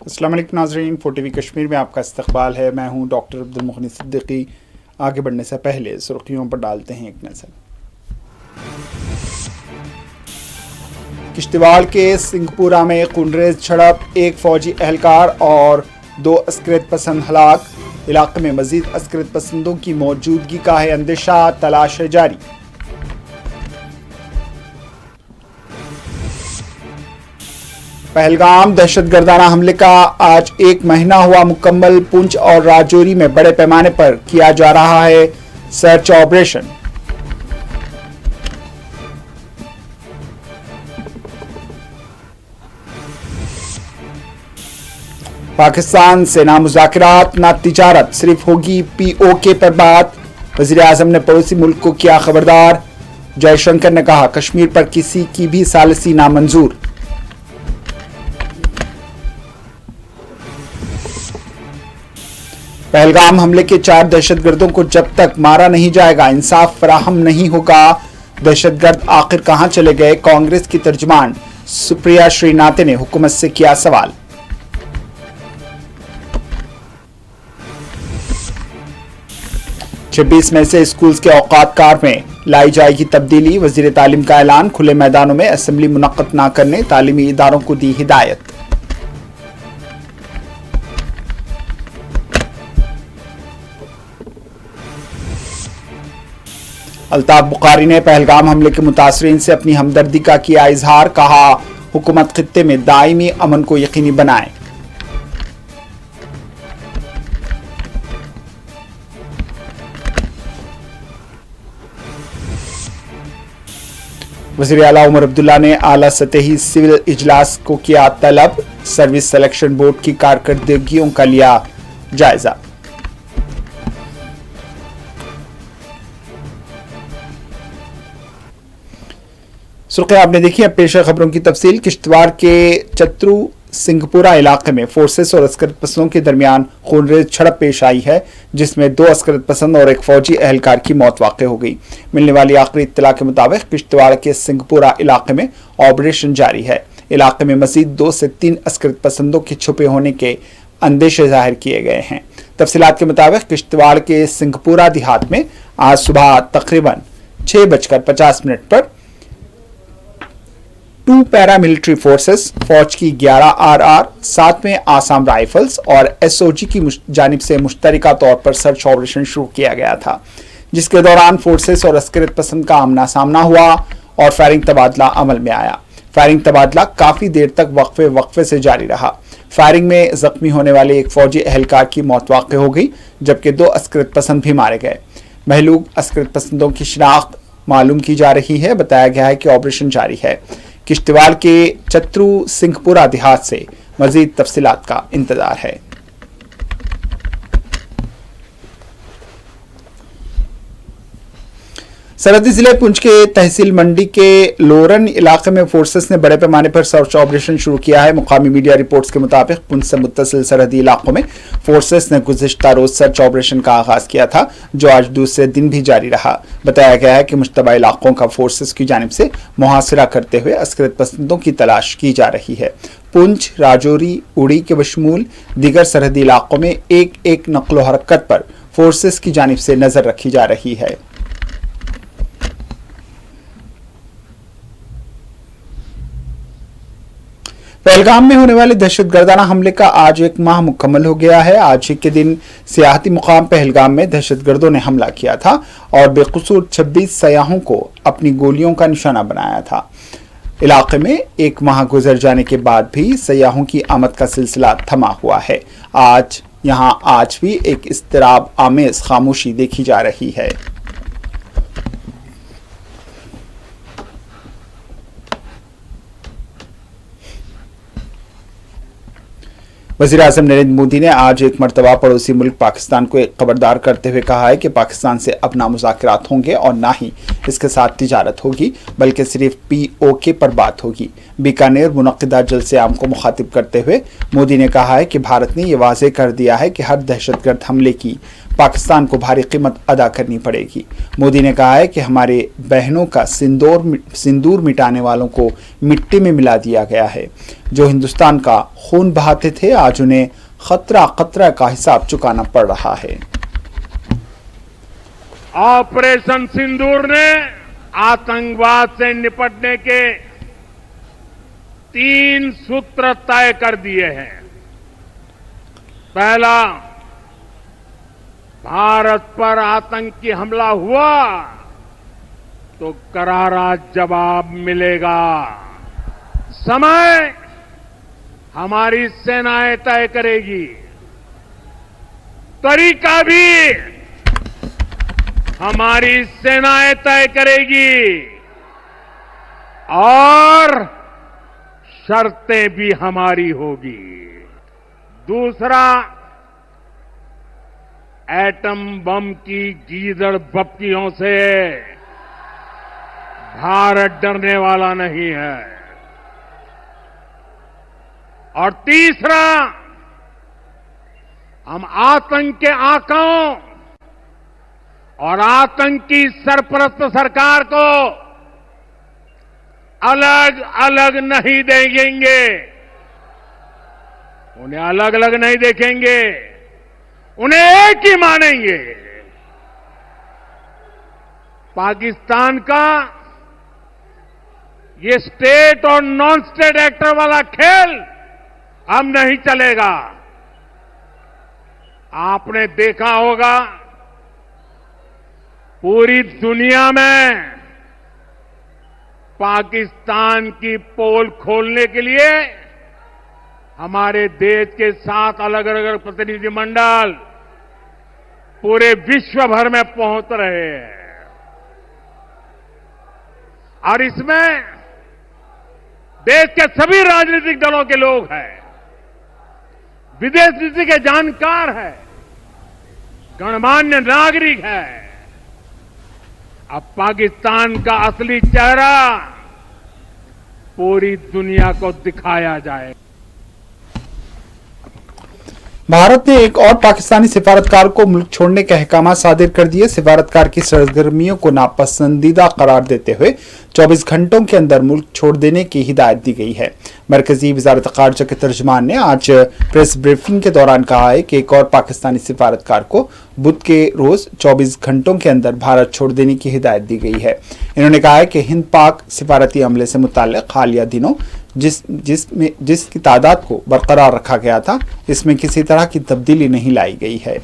अस्सलाम वालेकुम नाज़रीन, 4TV कश्मीर में आपका इस्तकबाल है। मैं हूं डॉक्टर अब्दुल मुगनी सिद्दीकी। आगे बढ़ने से पहले सुर्खियों पर डालते हैं एक नज़र। किश्तवाड़ के सिंहपुरा में खूनरेज़ झड़प, एक फ़ौजी एहलकार और 2 अस्करियत पसंद हलाक। इलाके में मज़ीद अस्करियत पसंदों की मौजूदगी का है अंदेशा, तलाश है जारी। पहलगाम दहशतगर्दाना हमले का आज 1 महीना हुआ मुकम्मल। पुंछ और राजौरी में बड़े पैमाने पर किया जा रहा है सर्च ऑपरेशन। पाकिस्तान से ना मुज़ाकरात ना तिजारत, सिर्फ होगी POK पर बात। वज़ीर आज़म ने पड़ोसी मुल्क को किया खबरदार। जयशंकर ने कहा कश्मीर पर किसी की भी सालिसी नामंजूर। पहलगाम हमले के 4 दहशतगर्दों को जब तक मारा नहीं जाएगा इंसाफ फराहम नहीं होगा। दहशतगर्द आखिर कहां चले गए? कांग्रेस की तर्जुमान सुप्रिया श्रीनाथे ने हुकूमत से किया सवाल। छब्बीस मई से स्कूल्स के औकात कार में लाई जाएगी तब्दीली। वजीर तालीम का ऐलान, खुले मैदानों में असेंबली मुनक्कद न करने तालीमी इदारों को दी हिदायत। अल्ताफ बुखारी ने पहलगाम हमले के मुतासरीन से अपनी हमदर्दी का किया इजहार। कहा हुकूमत खित्ते में दायमी अमन को यकीनी बनाए। वज़ीर आला उमर अब्दुल्ला ने आला सतही सिविल इजलास को किया तलब। सर्विस सिलेक्शन बोर्ड की कारकर्दगियों का लिया जायजा। सुर्खियां आपने देखी। अब पेश है खबरों की तफसील। किश्तवाड़ के चतरू सिंहपुरा इलाके में फोर्सेस और अस्करियत पसंदों के दरमियान खूनरेज़ झड़प पेश आई है, जिसमें 2 अस्करियत पसंद और एक फौजी एहलकार की मौत वाक़ हो गई। मिलने वाली आखिरी इत्तला के मुताबिक किश्तवाड़ के सिंहपुरा इलाके में ऑपरेशन जारी है। इलाके में मजीद 2 से 3 अस्करियत पसंदों के छुपे होने के अंदेशे जाहिर किए गए हैं। तफसीलात के मुताबिक किश्तवाड़ के सिंहपुरा देहात में आज सुबह तकरीबन 6:50 पर 2 पैरामिलिट्री फोर्सेस, फौज की 11 RR, 7वें आसाम राइफल्स और SOG की जानिब से मुश्तरका तौर पर सर्च ऑपरेशन शुरू किया गया था, जिसके दौरान फोर्सेस और अस्करियत पसंद का आमना सामना हुआ और फायरिंग तबादला अमल में आया। फायरिंग तबादला काफ़ी देर तक वक्फे से जारी रहा। फायरिंग में जख्मी होने वाले एक फौजी एहलकार की मौत वाक़ हो गई, जबकि 2 अस्करियत पसंद भी मारे गए। महलूक अस्करियत पसंदों की शिनाख्त मालूम की जा रही है। बताया गया है कि ऑपरेशन जारी है। किश्तवाड़ के चतरू सिंहपुरा देहात से मजीद तफसीलात का इंतजार है। सरहदी जिले पुंछ के तहसील मंडी के लोरन इलाके में फोर्सेस ने बड़े पैमाने पर सर्च ऑपरेशन शुरू किया है। मुकामी मीडिया रिपोर्ट्स के मुताबिक पुंछ से मुत्तसिल सरहदी इलाकों में फोर्सेस ने गुज़िश्ता रोज सर्च ऑपरेशन का आगाज किया था, जो आज दूसरे दिन भी जारी रहा। बताया गया है कि मुश्तबा इलाकों का फोर्सेस की जानिब से मुहासिरा करते हुए अस्करियत पसंदों की तलाश की जा रही है। पुंछ, राजौरी, उड़ी के बशमूल दीगर सरहदी इलाकों में एक नक्लो हरकत पर फोर्सेस की जानिब से नजर रखी जा रही है। पहलगाम में होने वाले दहशतगर्दाना हमले का आज 1 माह मुकम्मल हो गया है। आज ही के दिन सियाहती मुकाम पहलगाम में दहशतगर्दों ने हमला किया था और बेकसूर 26 सयाहों को अपनी गोलियों का निशाना बनाया था। इलाके में 1 माह गुजर जाने के बाद भी सयाहों की आमद का सिलसिला थमा हुआ है। आज भी एक इस्तराब आमेज खामोशी देखी जा रही है। वज़ीर आज़म नरेंद्र मोदी ने आज एक मरतबा पड़ोसी मुल्क पाकिस्तान को एक खबरदार करते हुए कहा है कि पाकिस्तान से अब ना मुज़ाकरात होंगे और ना ही इसके साथ तिजारत होगी, बल्कि सिर्फ POK पर बात होगी। बीकानेर मुनक़िदा जलसे आम को मुखातिब करते हुए मोदी ने कहा है कि भारत ने यह वाज़ेह कर दिया है कि हर दहशतगर्द हमले की पाकिस्तान को भारी कीमत अदा करनी पड़ेगी। मोदी ने कहा है कि हमारे बहनों का सिंदूर मिटाने वालों को मिट्टी में मिला दिया गया है। जो हिंदुस्तान का खून बहाते थे, आज उन्हें खतरा खतरा का हिसाब चुकाना पड़ रहा है। ऑपरेशन सिंदूर ने आतंकवाद से निपटने के 3 सूत्र तय कर दिए हैं। पहला, भारत पर आतंकी हमला हुआ तो करारा जवाब मिलेगा। समय हमारी सेनाएं तय करेगी, तरीका भी हमारी सेनाएं तय करेगी और शर्तें भी हमारी होगी। दूसरा, एटम बम की गीदड़ बप्तियों से भारत डरने वाला नहीं है। और तीसरा, हम आतंक के आकाओं और आतंकी सरपरस्त सरकार को अलग अलग नहीं देखेंगे, उन्हें अलग अलग नहीं देखेंगे, उन्हें एक ही मानेंगे। पाकिस्तान का ये स्टेट और नॉन स्टेट एक्टर वाला खेल अब नहीं चलेगा। आपने देखा होगा, पूरी दुनिया में पाकिस्तान की पोल खोलने के लिए हमारे देश के 7 अलग अलग प्रतिनिधिमंडल पूरे विश्व भर में पहुंच रहे हैं। और इसमें देश के सभी राजनीतिक दलों के लोग हैं, विदेश नीति के जानकार हैं, गणमान्य नागरिक हैं। अब पाकिस्तान का असली चेहरा पूरी दुनिया को दिखाया जाए। भारत ने एक और पाकिस्तानी सिफारतकार को मुल्क छोड़ने के अहकाम सादिर कर दिए। सिफारतकार की सरगर्मियों को नापसंदीदा करार देते हुए 24 घंटों के अंदर मुल्क छोड़ देने की हिदायत दी गई है। मरकजी वजारत खारजा के तर्जुमान ने आज प्रेस ब्रीफिंग के दौरान कहा है कि एक और पाकिस्तानी सिफारतकार को बुध के रोज 24 घंटों के अंदर भारत छोड़ देने की हिदायत दी गई है। इन्होंने कहा है कि हिंद पाक सिफारती अमले से मुताल्लिक हालिया दिनों जिसकी तादाद को बरकरार रखा गया था, इसमें किसी तरह की तब्दीली नहीं लाई गई है।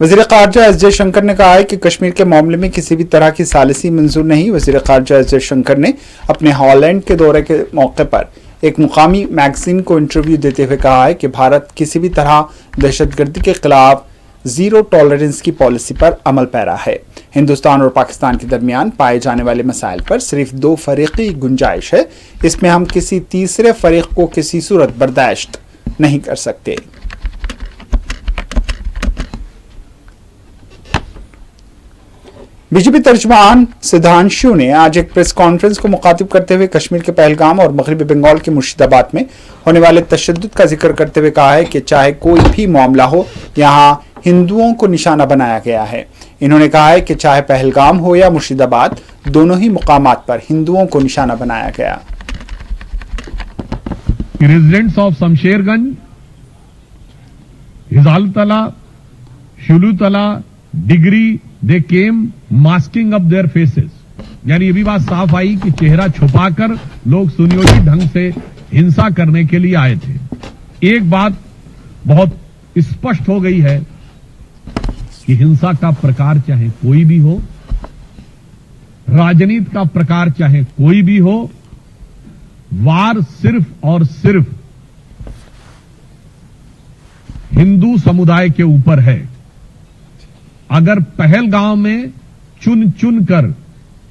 वज़ीर ख़ारजा एस जयशंकर ने कहा है कि कश्मीर के मामले में किसी भी तरह की सालिसी मंजूर नहीं। वज़ीर ख़ारजा एस जयशंकर ने अपने हॉलैंड के दौरे के मौके पर एक मुकामी मैगजीन को इंटरव्यू देते हुए कहा है कि भारत किसी भी तरह दहशतगर्दी के खिलाफ जीरो टॉलरेंस की पॉलिसी पर अमल पैरा है। हिंदुस्तान और पाकिस्तान के दरमियान पाए जाने वाले मसाइल पर सिर्फ 2 फरीकी गुंजाइश है, इसमें हम किसी तीसरे फरीक को किसी सूरत बर्दाश्त नहीं कर सकते। बीजेपी तर्जुमान सिद्धांशु ने आज एक प्रेस कॉन्फ्रेंस को मुखातिब करते हुए कश्मीर के पहलगाम और मगरबी बंगाल के मुर्शिदाबाद में होने वाले तशद्दुद का जिक्र करते हुए कहा है कि चाहे कोई भी मामला हो, यहाँ हिंदुओं को निशाना बनाया गया है। इन्होंने कहा है कि चाहे पहलगाम हो या मुर्शिदाबाद, दोनों ही मुकामात पर हिंदुओं को निशाना बनाया गया। रेजिडेंट्स ऑफ शमशेरगंज, हिजालतला, शुलूतला, डिग्री, they came masking up their faces. यानी ये भी बात साफ आई कि चेहरा छुपाकर लोग सुनियोजित ढंग से हिंसा करने के लिए आए थे। एक बात बहुत स्पष्ट हो गई है कि हिंसा का प्रकार चाहे कोई भी हो, राजनीति का प्रकार चाहे कोई भी हो, वार सिर्फ और सिर्फ हिंदू समुदाय के ऊपर है। अगर पहलगांव में चुन चुन कर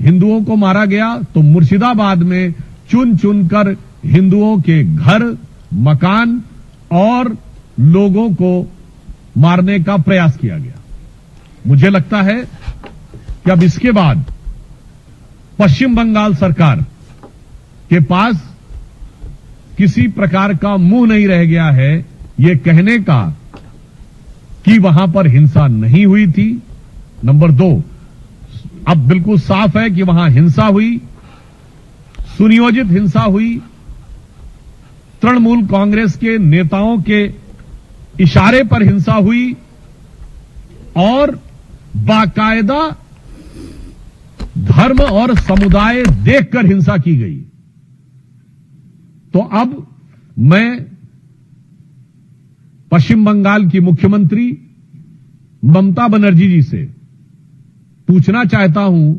हिंदुओं को मारा गया तो मुर्शिदाबाद में चुन चुन कर हिंदुओं के घर, मकान और लोगों को मारने का प्रयास किया गया। मुझे लगता है कि अब इसके बाद पश्चिम बंगाल सरकार के पास किसी प्रकार का मुंह नहीं रह गया है ये कहने का कि वहां पर हिंसा नहीं हुई थी। नंबर 2, अब बिल्कुल साफ है कि वहां हिंसा हुई, सुनियोजित हिंसा हुई, तृणमूल कांग्रेस के नेताओं के इशारे पर हिंसा हुई और बाकायदा धर्म और समुदाय देखकर हिंसा की गई। तो अब मैं पश्चिम बंगाल की मुख्यमंत्री ममता बनर्जी जी से पूछना चाहता हूं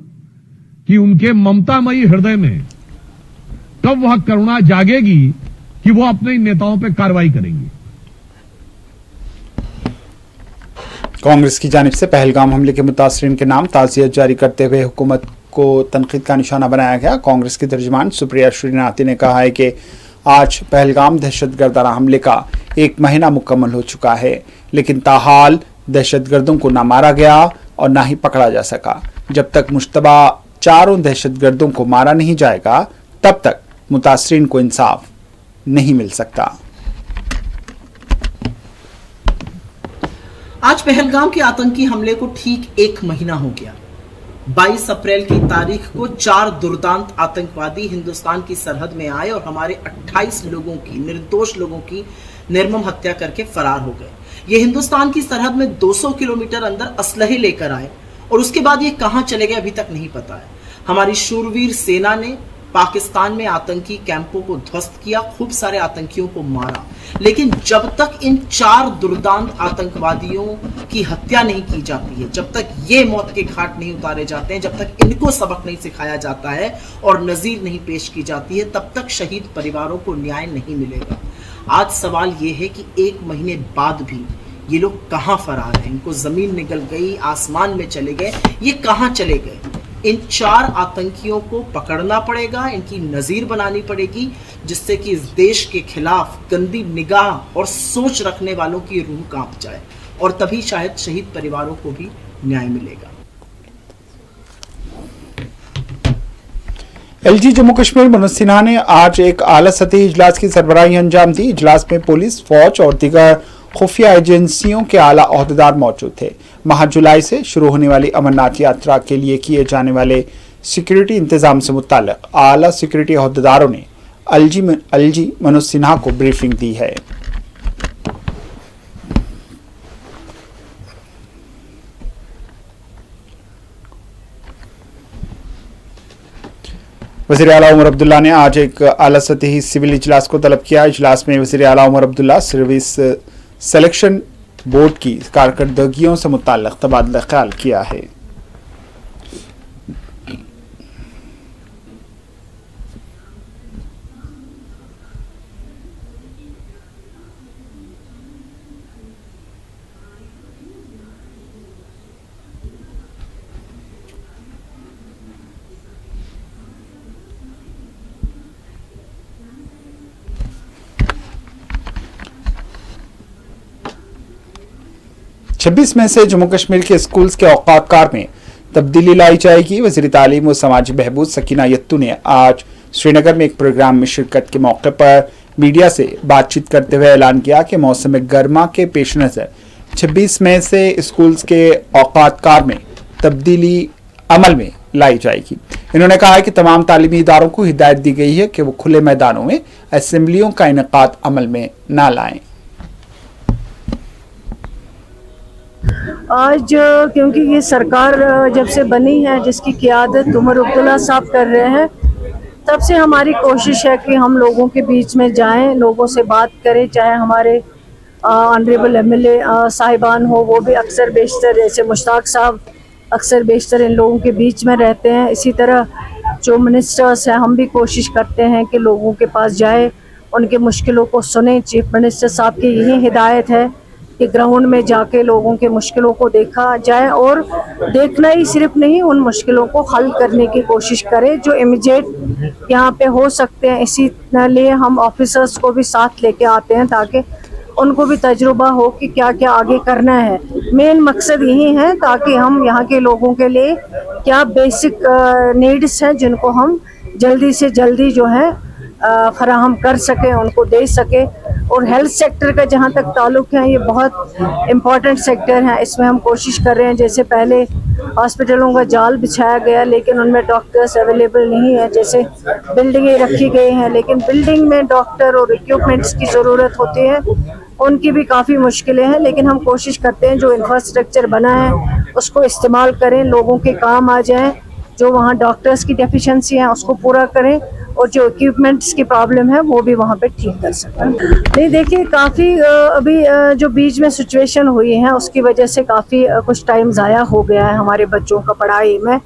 कि उनके ममतामयी हृदय में कब वह करुणा जागेगी कि वो अपने नेताओं पर कार्रवाई करेंगे। कांग्रेस की जानिब से पहलगाम हमले के मुतासरीन के नाम ताज़ियत जारी करते हुए हुकूमत को तनकीद का निशाना बनाया गया। कांग्रेस की तर्जुमान सुप्रिया श्रीनाथी ने कहा है कि आज पहलगाम दहशतगर्दाना हमले का 1 महीना मुकम्मल हो चुका है, लेकिन ताहाल दहशतगर्दों को ना मारा गया और ना ही पकड़ा जा सका। जब तक मुश्तबा 4 दहशतगर्दों को मारा नहीं जाएगा तब तक मुतासरीन को इंसाफ नहीं मिल सकता। आज पहलगाम के आतंकी हमले को ठीक 1 महीना हो गया। 22 अप्रैल की तारीख को 4 दुर्दांत आतंकवादी हिंदुस्तान की सरहद में आए और हमारे 28 लोगों की, निर्दोष लोगों की निर्मम हत्या करके फरार हो गए। ये हिंदुस्तान की सरहद में 200 किलोमीटर अंदर असलहे लेकर आए और उसके बाद ये कहां चले गए अभी तक नहीं पता है। हमारी शूरवीर सेना ने पाकिस्तान में आतंकी कैंपों को ध्वस्त किया, खूब सारे आतंकियों को मारा, लेकिन जब तक इन 4 दुर्दांत आतंकवादियों की हत्या नहीं की जाती है, जब तक ये मौत के घाट नहीं उतारे जाते हैं, जब तक इनको सबक नहीं सिखाया जाता है और नजीर नहीं पेश की जाती है, तब तक शहीद परिवारों को न्याय नहीं मिलेगा। आज सवाल ये है कि 1 महीने बाद भी ये लोग कहां फरार हैं? इनको जमीन निगल गई, आसमान में चले गए, ये कहां चले गए? इन 4 आतंकियों को पकड़ना पड़ेगा, इनकी नजीर बनानी पड़ेगी, जिससे कि इस देश के खिलाफ गंदी निगाह और सोच रखने वालों की रूह कांप जाए और तभी शायद शहीद परिवारों को भी न्याय मिलेगा। एलजी जम्मू कश्मीर मनोज सिन्हा ने आज एक आला सतही इजलास की सरबराही अंजाम दी। इजलास में पुलिस, फौज और दीगर खुफिया एजेंसियों के आला ओहदेदार मौजूद थे। माह जुलाई से शुरू होने वाली अमरनाथ यात्रा के लिए किए जाने वाले सिक्योरिटी इंतजाम से मुताल्लिक आला सिक्योरिटी ओहदेदारों ने एलजी मनोज सिन्हा को ब्रीफिंग दी है। वज़ीर आला उमर अब्दुल्ला ने आज एक आला सतही सिविल इजलास को तलब किया। इजलास में वज़ीर आला Omar Abdullah service selection board की कारकर्दगियों से मुताल्लिक तबादला ख्याल किया है। छब्बीस मई से जम्मू कश्मीर के स्कूल्स के औकात कार में तब्दीली लाई जाएगी। वज़ीर तालीम व समाजी बहबूद सकीना यत्तू ने आज श्रीनगर में एक प्रोग्राम में शिरकत के मौके पर मीडिया से बातचीत करते हुए ऐलान किया कि मौसम गर्मा के पेश नज़र 26 मई से स्कूल्स के औकात कार में तब्दीली अमल में लाई जाएगी। इन्होंने कहा है कि तमाम तालीमी इदारों को हिदायत दी गई है कि वो खुले मैदानों में असेंबलियों का इनेकाद अमल में ना लाएं। आज क्योंकि ये सरकार जब से बनी है, जिसकी क़ियादत उमर अब्दुल्ला साहब कर रहे हैं, तब से हमारी कोशिश है कि हम लोगों के बीच में जाएं, लोगों से बात करें, चाहे हमारे ऑनरेबल एमएलए साहिबान हो, वो भी अक्सर बेशतर, जैसे मुश्ताक साहब अक्सर बेशतर इन लोगों के बीच में रहते हैं। इसी तरह जो मिनिस्टर्स हैं, हम भी कोशिश करते हैं कि लोगों के पास जाए, उनके मुश्किलों को सुने। चीफ मिनिस्टर साहब की यही हिदायत है कि ग्राउंड में जाके लोगों के मुश्किलों को देखा जाए और देखना ही सिर्फ नहीं, उन मुश्किलों को हल करने की कोशिश करें जो इमीडिएट यहाँ पे हो सकते हैं। इसी लिए हम ऑफिसर्स को भी साथ लेके आते हैं ताकि उनको भी तजुर्बा हो कि क्या क्या आगे करना है। मेन मकसद यही है ताकि हम यहाँ के लोगों के लिए क्या बेसिक नीड्स हैं जिनको हम जल्दी से जल्दी जो है फराहम कर सकें, उनको दे सके। और हेल्थ सेक्टर का जहाँ तक ताल्लुक है, ये बहुत इम्पॉर्टेंट सेक्टर है। इसमें हम कोशिश कर रहे हैं, जैसे पहले हॉस्पिटलों का जाल बिछाया गया लेकिन उनमें डॉक्टर्स अवेलेबल नहीं है, जैसे बिल्डिंगें रखी गई हैं लेकिन बिल्डिंग में डॉक्टर और इक्विपमेंट्स की ज़रूरत होती है, उनकी भी काफ़ी मुश्किलें हैं। लेकिन हम कोशिश करते हैं जो इंफ्रास्ट्रक्चर बना है उसको इस्तेमाल करें, लोगों के काम आ जाएं, जो वहाँ डॉक्टर्स की डेफिशिएंसी है उसको पूरा करें और जो इक्विपमेंट्स की प्रॉब्लम है वो भी वहाँ पे ठीक कर सकें। नहीं, देखिए काफ़ी अभी जो बीच में सिचुएशन हुई है उसकी वजह से काफ़ी कुछ टाइम ज़ाया हो गया है हमारे बच्चों का पढ़ाई में।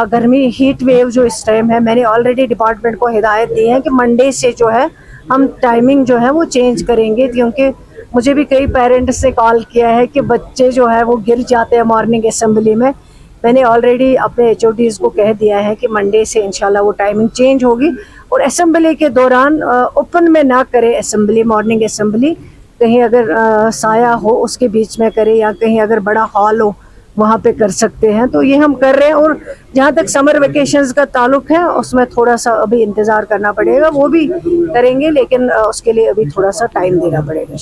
गर्मी हीट वेव जो इस टाइम है, मैंने ऑलरेडी डिपार्टमेंट को हिदायत दी है कि मंडे से जो है हम टाइमिंग जो है वो चेंज करेंगे, क्योंकि मुझे भी कई पेरेंट्स से कॉल किया है कि बच्चे जो है वो गिर जाते हैं मॉर्निंग असेंबली में। मैंने ऑलरेडी अपने HODs को कह दिया है कि मंडे से इंशाल्लाह वो टाइमिंग चेंज होगी और असेंबली के दौरान ओपन में ना करें असेंबली, मॉर्निंग असेंबली कहीं अगर साया हो उसके बीच में करें या कहीं अगर बड़ा हॉल हो वहाँ पे कर सकते हैं। तो ये हम कर रहे हैं। और जहाँ तक समर वेकेशंस का ताल्लुक है उसमें थोड़ा सा अभी इंतज़ार करना पड़ेगा, वो भी करेंगे लेकिन उसके लिए अभी थोड़ा सा टाइम देना पड़ेगा।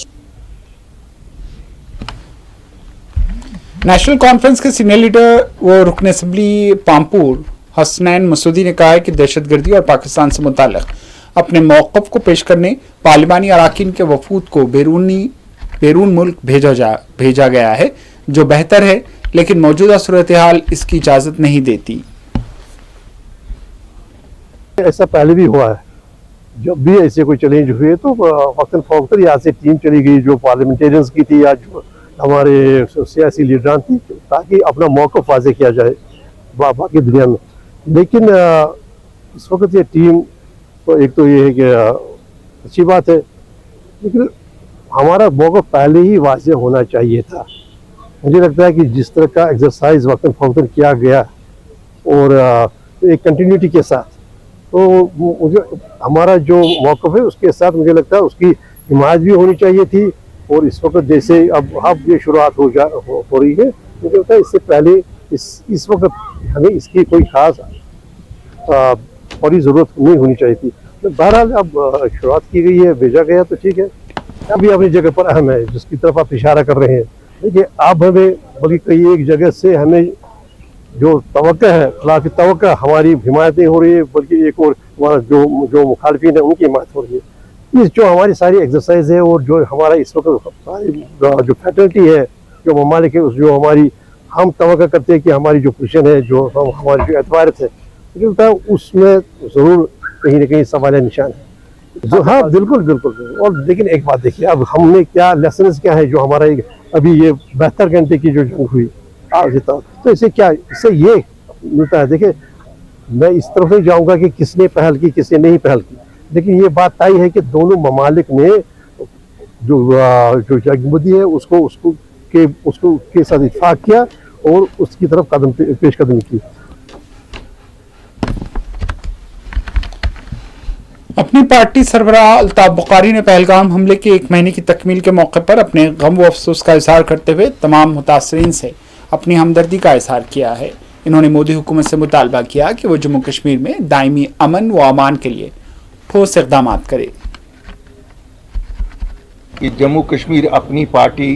नेशनल कॉन्फ्रेंस के सीनियर लीडर व रुकन असम्बली पामपुर हसनैन मसूदी ने कहा है कि दहशतगर्दी और पाकिस्तान से मुताल्लिक अपने मौक़िफ़ को पेश करने पार्लिमानी अराकीन के वफूद को बैरून मुल्क भेजा गया है, जो बेहतर है, लेकिन मौजूदा सूरत हाल इसकी इजाज़त नहीं देती। ऐसा पहले भी हुआ है, जब भी ऐसे कोई चैलेंज हुए तो वक्तन फौक्तन यहाँ से टीम चली गई जो पार्लियामेंटेरियंस की थी या जो हमारे सियासी लीडरान थी, ताकि अपना मौक़िफ़ वाज़ेह किया जाए बाकी दुनिया में। लेकिन इस वक्त ये टीम तो एक तो ये है कि अच्छी बात है, लेकिन हमारा मौक़िफ़ पहले ही वाज़ेह होना चाहिए था। मुझे लगता है कि जिस तरह का एक्सरसाइज वक्तन फौक्तन किया गया और एक कंटिन्यूटी के साथ, तो मुझे हमारा जो मौक़िफ़ है उसके साथ मुझे लगता है उसकी हिमायत भी होनी चाहिए थी। और इस वक्त जैसे अब ये शुरुआत हो रही है, मुझे लगता है इससे पहले इस वक्त हमें इसकी कोई खास फौरी ज़रूरत नहीं होनी चाहिए थी। तो बहरहाल अब शुरुआत की गई है, भेजा गया तो ठीक है, अभी अपनी जगह पर अहम है जिसकी तरफ आप इशारा कर रहे हैं। देखिए अब हमें बल्कि कई एक जगह से हमें जो तवक्का है, खिलाफी तवक्का, हमारी हिमायत नहीं हो रही है, बल्कि एक और हमारा जो मुखालफिन है उनकी हिमायत हो रही है। इस जो हमारी सारी एक्सरसाइज है और जो हमारा इस वक्त सारी जो फैटर्निटी है, जो ममालिक है, उस जो हमारी हम तवक्का करते हैं कि हमारी जो पोजीशन है, जो हमारी जो एतवारत है, मुझे लगता है उसमें ज़रूर कहीं ना कहीं सवाल निशान है। जो हाँ बिल्कुल बिल्कुल। और लेकिन एक बात देखिए, अब हमने क्या लेसन क्या है जो हमारा अभी ये 72 घंटे की जो जंग हुई आज तक, तो इससे ये मिलता है। देखिए मैं इस तरफ नहीं जाऊँगा कि किसने पहल की किसने नहीं पहल की, लेकिन ये बात तय है कि दोनों ममालिक ने जो जंगबंदी है उसको के साथ इत्फाक किया और उसकी तरफ पेशकदमी की। अपनी पार्टी सरबराह अल्ताफ बुखारी ने पहलगाम हमले के 1 महीने की तकमील के मौके पर अपने गम व अफसोस का इजहार करते हुए तमाम मुतासरीन से अपनी हमदर्दी का इजहार किया है। इन्होंने मोदी हुकूमत से मुतालबा किया कि वो जम्मू कश्मीर में दायमी अमन व अमान के लिए ठोस इक़दाम करे। कि जम्मू कश्मीर अपनी पार्टी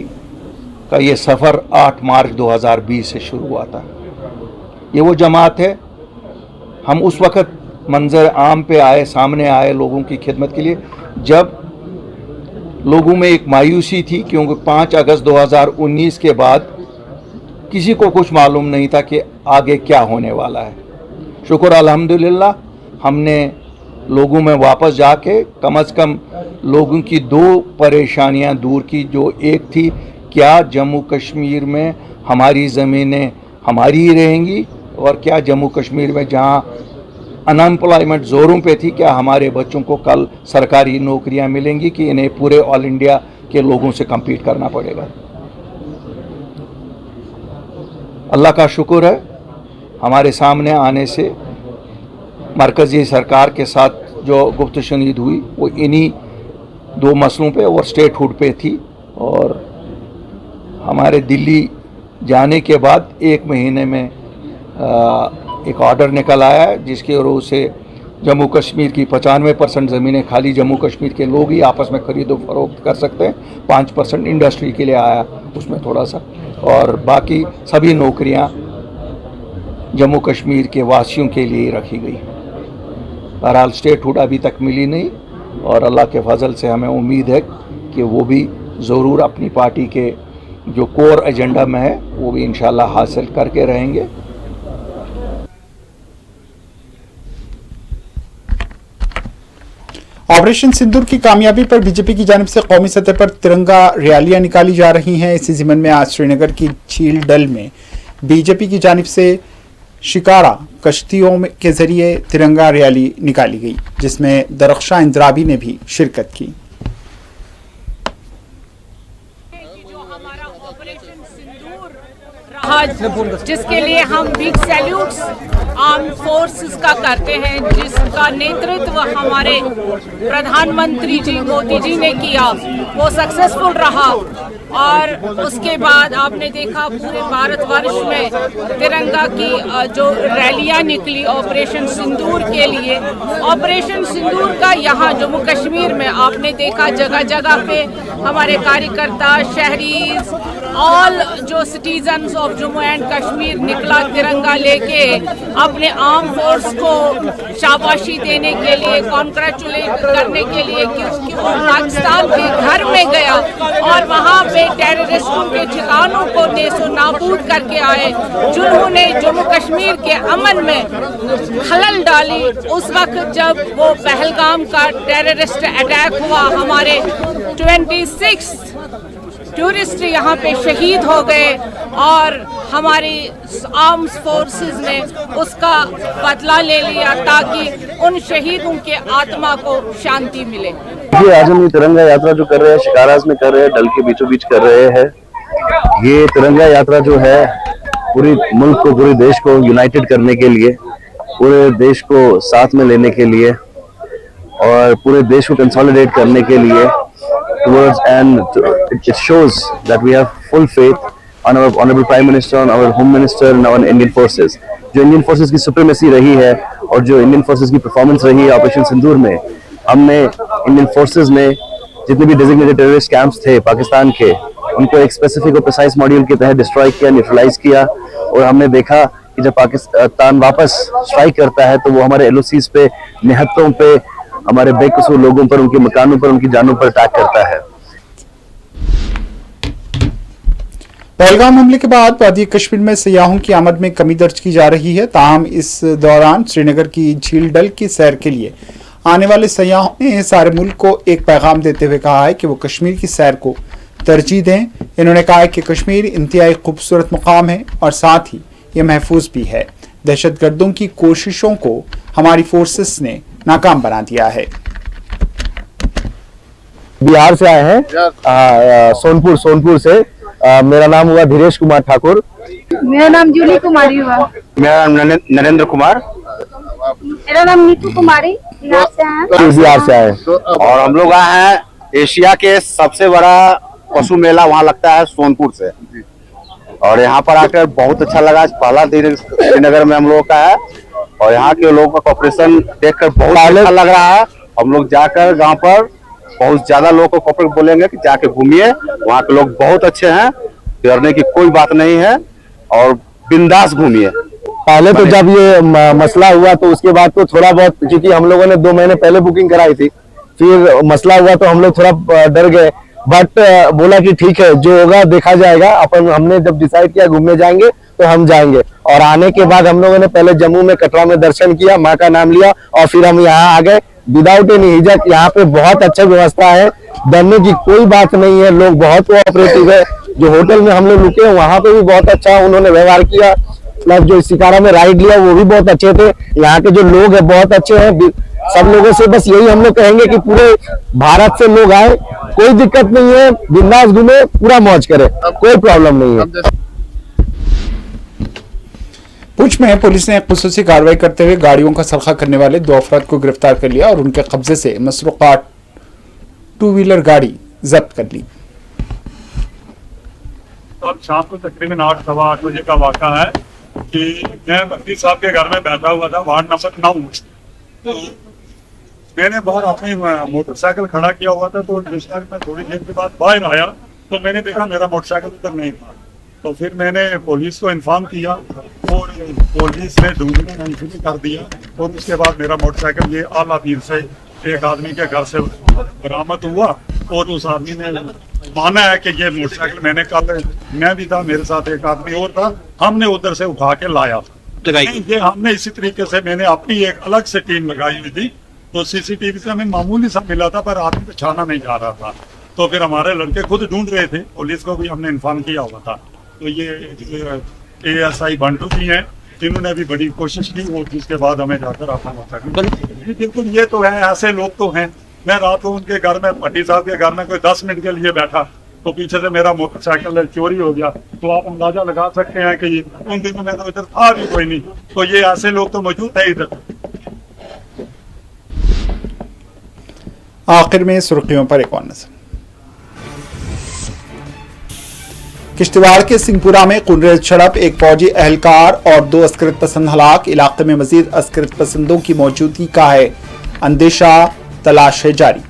का ये सफ़र 8 मार्च 2020 से शुरू हुआ था। ये वो जमात है, हम उस वक़्त मंजर आम पे सामने आए लोगों की खिदमत के लिए, जब लोगों में एक मायूसी थी, क्योंकि 5 अगस्त 2019 के बाद किसी को कुछ मालूम नहीं था कि आगे क्या होने वाला है। शुक्र अल्हम्दुलिल्लाह हमने लोगों में वापस जाके कम से कम लोगों की 2 परेशानियां दूर की, जो एक थी क्या जम्मू कश्मीर में हमारी ज़मीनें हमारी ही रहेंगी, और क्या जम्मू कश्मीर में जहां अनएम्प्लॉयमेंट ज़ोरों पे थी, क्या हमारे बच्चों को कल सरकारी नौकरियां मिलेंगी कि इन्हें पूरे ऑल इंडिया के लोगों से कम्पीट करना पड़ेगा। अल्लाह का शुक्र है, हमारे सामने आने से मरकज़ी सरकार के साथ जो गुफ्त शनीद हुई वो इन्हीं 2 मसलों पे और स्टेटहुड पे थी। और हमारे दिल्ली जाने के बाद 1 महीने में एक ऑर्डर निकल आया है, जिसके वजह से जम्मू कश्मीर की 95% ज़मीनें खाली जम्मू कश्मीर के लोग ही आपस में खरीदो फरोख्त कर सकते हैं। 5% इंडस्ट्री के लिए आया उसमें थोड़ा सा, और बाकी सभी नौकरियां जम्मू कश्मीर के वासियों के लिए रखी गई। बहरहाल स्टेटहुड अभी तक मिली नहीं, और अल्लाह के फजल से हमें उम्मीद है कि वो भी ज़रूर अपनी पार्टी के जो कोर एजेंडा में है वो भी इंशाल्लाह हासिल करके रहेंगे। ऑपरेशन सिंदूर की कामयाबी पर बीजेपी की जानिब से कौमी सतह पर तिरंगा रैलियां निकाली जा रही हैं। इसी ज़िम्मन में आज श्रीनगर की झील डल में बीजेपी की जानिब से शिकारा कश्तियों के जरिए तिरंगा रैली निकाली गई, जिसमें दरख्शां इंदिराबी ने भी शिरकत की। जिसके लिए हम बिग सैल्यूट्स आर्म फोर्सेस का करते हैं, जिसका नेतृत्व हमारे प्रधानमंत्री जी मोदी जी ने किया, वो सक्सेसफुल रहा। और उसके बाद आपने देखा पूरे भारतवर्ष में तिरंगा की जो रैलियां निकली ऑपरेशन सिंदूर के लिए। ऑपरेशन सिंदूर का यहाँ जम्मू कश्मीर में आपने देखा जगह जगह पे हमारे कार्यकर्ता, शहरी, ऑल जो citizens of Jammu and Kashmir निकला तिरंगा लेके अपने आर्म फोर्स को शाबाशी देने के लिए, कॉन्ग्रेचुलेट करने के लिए, क्योंकि वो पाकिस्तान के घर में गया और वहाँ पे टेररिस्टों के ठिकानों को नेस्तो नाबूद करके आए, जिन्होंने जम्मू कश्मीर के अमन में खलल डाली। उस वक्त जब वो पहलगाम का टेररिस्ट अटैक हुआ, हमारे 26 टूरिस्ट यहाँ पे शहीद हो गए और हमारी आर्म्ड फोर्सेस ने उसका बदला ले लिया ताकि उन शहीदों के आत्मा को शांति मिले। ये आज हम ये तिरंगा यात्रा जो कर रहे हैं, शिकाराज में कर रहे हैं, डल के बीचों बीच कर रहे हैं। ये तिरंगा यात्रा जो है पूरी मुल्क को, पूरे देश को यूनाइटेड करने के लिए, पूरे देश को साथ में लेने के लिए और पूरे देश को कंसोलिडेट करने के लिए towards, and it shows that we have full faith on our honorable Prime Minister, on our Home Minister and our Indian Forces. जो Indian Forces की supremacy रही है और जो Indian Forces की performance रही है ऑपरेशन सिंदूर में, हमने Indian Forces में जितने भी designated terrorist camps थे पाकिस्तान के, उनको एक specific और precise module के तहत destroy किया, neutralize किया। और हमने देखा कि जब पाकिस्तान वापस strike करता है तो वो हमारे LOCs पे, निहत्तों पे, हमारे बेकसूर लोगों पर, उनके मकानों पर, उनकी जानों पर अटैक करता है। पहलगाम हमले के बाद वादी कश्मीर में सयाहों की आमद में कमी दर्ज की जा रही है। ताहम इस दौरान श्रीनगर की झील डल की सैर के लिए आने वाले सयाहों ने सारे मुल्क को एक पैगाम देते हुए कहा है कि वो कश्मीर की सैर को तरजीह दें। इन्होंने कहा है कि कश्मीर इंतहाई खूबसूरत मुकाम है और साथ ही ये महफूज भी है। दहशतगर्दों की कोशिशों को हमारी फोर्सेस ने नाकाम बना दिया है। बिहार से आए हैं, सोनपुर से। मेरा नाम हुआ धीरेश कुमार ठाकुर। मेरा नाम जूली कुमारी हुआ। मेरा नाम नरेंद्र कुमार। मेरा नाम नीतू कुमारी। बिहार से आए और हम लोग आए हैं एशिया के सबसे बड़ा पशु मेला वहाँ लगता है सोनपुर से, और यहाँ पर आकर बहुत अच्छा लगा। पहला दिन श्रीनगर में हम लोगों का है और यहाँ के लोगों का कॉपरेशन देखकर बहुत अच्छा लग रहा है। हम लोग जाकर गांव पर बहुत ज्यादा लोगों को कॉपरेट बोलेंगे कि जाके घूमिए, वहाँ के लोग बहुत अच्छे हैं, डरने की कोई बात नहीं है और बिंदास घूमिए। पहले तो जब ये मसला हुआ तो उसके बाद तो थोड़ा बहुत, क्योंकि हम लोगों ने 2 महीने पहले बुकिंग कराई थी, फिर मसला हुआ तो हम लोग थोड़ा डर गए, बट बोला कि ठीक है जो होगा देखा जाएगा। हमने जब डिसाइड किया घूमने जाएंगे तो हम जाएंगे। और आने के बाद हम लोगों ने पहले जम्मू में कटरा में दर्शन किया, माँ का नाम लिया और फिर हम यहाँ आ गए विदाउट एनी हिचक। यहाँ पे बहुत अच्छा व्यवस्था है, डरने की कोई बात नहीं है, लोग बहुत कोऑपरेटिव है। जो होटल में हम लोग रुके वहाँ पे भी बहुत अच्छा उन्होंने व्यवहार किया, प्लस जो शिकारा में राइड लिया वो भी बहुत अच्छे थे। यहाँ के जो लोग हैं बहुत अच्छे हैं। सब लोगों से बस यही हम लोग कहेंगे कि पूरे भारत से लोग आए, कोई दिक्कत नहीं है, बिंदास घूमे, पूरा मौज करे, कोई प्रॉब्लम नहीं है। पुंछ में पुलिस ने खुसूसी कार्रवाई करते हुए गाड़ियों का सल्खा करने वाले 2 अफराद को गिरफ्तार कर लिया और उनके कब्जे से मसरूका 2 व्हीलर गाड़ी जब्त कर ली। अब शाम को तकरीबन 8-8:15 बजे का वाक़ा है कि मैं बंदी साहब के घर में बैठा हुआ था, वार्ड नंबर 9। तो मैंने बाहर अपनी मोटरसाइकिल खड़ा किया हुआ था, तो मैं थोड़ी देर के बाद बाहर आया तो मैंने देखा मेरा मोटरसाइकिल उधर नहीं था। तो फिर मैंने पुलिस को इन्फॉर्म किया और पुलिस ने ढूंढना शुरू कर दिया और उसके बाद मेरा मोटरसाइकिल ये आला पीर से एक आदमी के घर से बरामद हुआ और उस आदमी ने माना है कि ये मोटरसाइकिल मैंने कल, मैं भी था, मेरे साथ एक आदमी और था, हमने उधर से उठा के लाया था। ये हमने इसी तरीके से मैंने अपनी एक अलग से टीम लगाई हुई थी, तो सीसीटीवी से हमें मामूली सा मिला था पर आदमी पहचाना नहीं जा रहा था। तो फिर हमारे लड़के खुद ढूंढ रहे थे, पुलिस को भी हमने इन्फॉर्म किया हुआ था। तो ये ASI बंटू जी हैं, इन्होंने भी बड़ी कोशिश की और जिसके बाद हमें जाकर अपना मोटरसाइकिल। बिल्कुल ये तो है, ऐसे लोग तो हैं। मैं रात को उनके घर में, भट्टी साहब के घर में कोई 10 मिनट के लिए बैठा तो पीछे से मेरा मोटरसाइकिल चोरी हो गया। तो आप अंदाजा लगा सकते हैं कि उन दिनों में तो इधर था भी कोई नहीं। तो ये ऐसे लोग तो मौजूद है इधर। आखिर में सुर्खियों पर एक और नजर। किश्तवाड़ के सिंहपुरा में खूनरेज झड़प, एक फौजी एहलकार और 2 अस्करत पसंद हलाक। इलाके में मजीद अस्करत पसंदों की मौजूदगी का है अंदेशा, तलाश है जारी।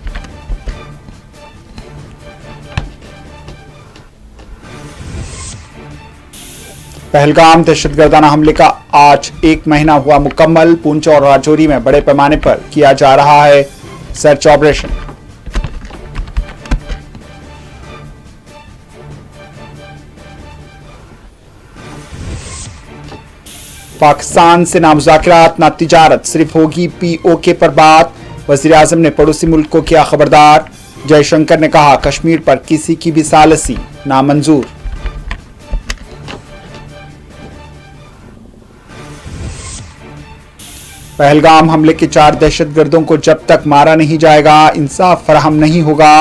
पहलगाम दहशतगर्दाना हमले का आज 1 महीना हुआ मुकम्मल। पुंछ और राजौरी में बड़े पैमाने पर किया जा रहा है सर्च ऑपरेशन। पाकिस्तान से ना मुज़ाकरात ना तिजारत, सिर्फ होगी POK पर बात। वज़ीर आज़म ने पड़ोसी मुल्क को किया खबरदार। जयशंकर ने कहा कश्मीर पर किसी की भी सालसी नामंजूर। पहलगाम हमले के 4 दहशतगर्दों को जब तक मारा नहीं जाएगा इंसाफ फराहम नहीं होगा।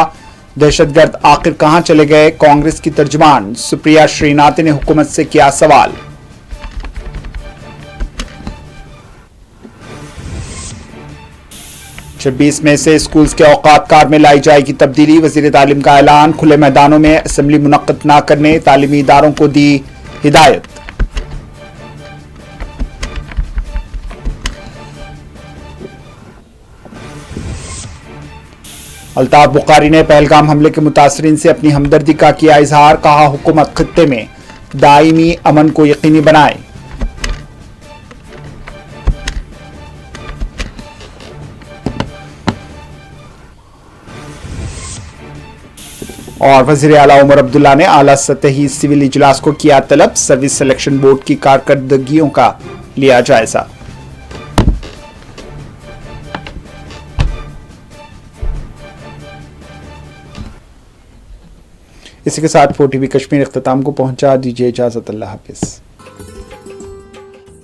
दहशतगर्द आखिर कहां चले गए? कांग्रेस की तर्जुमान सुप्रिया श्रीनाथ ने हुकूमत से किया सवाल। छब्बीस में से स्कूल्स के औकात कार में लाई जाएगी तब्दीली। वजीर तालीम का ऐलान। खुले मैदानों में असेंबली मुनक्कद न करने तालीमी इदारों को दी हिदायत। अल्ताफ बुखारी ने पहलगाम हमले के मुतासरीन से अपनी हमदर्दी का किया इजहार। कहा हुकूमत खित्ते में दायमी अमन को यकीनी बनाए। और वज़ीर आला उमर अब्दुल्ला ने आला सतही सिविल इजलास को किया तलब। सर्विस सिलेक्शन बोर्ड की कारकर्दगियों का लिया जायजा। इसी के साथ 4TV कश्मीर इख्तिताम को पहुंचा। दीजिए इजाजत। अल्लाह हाफिज।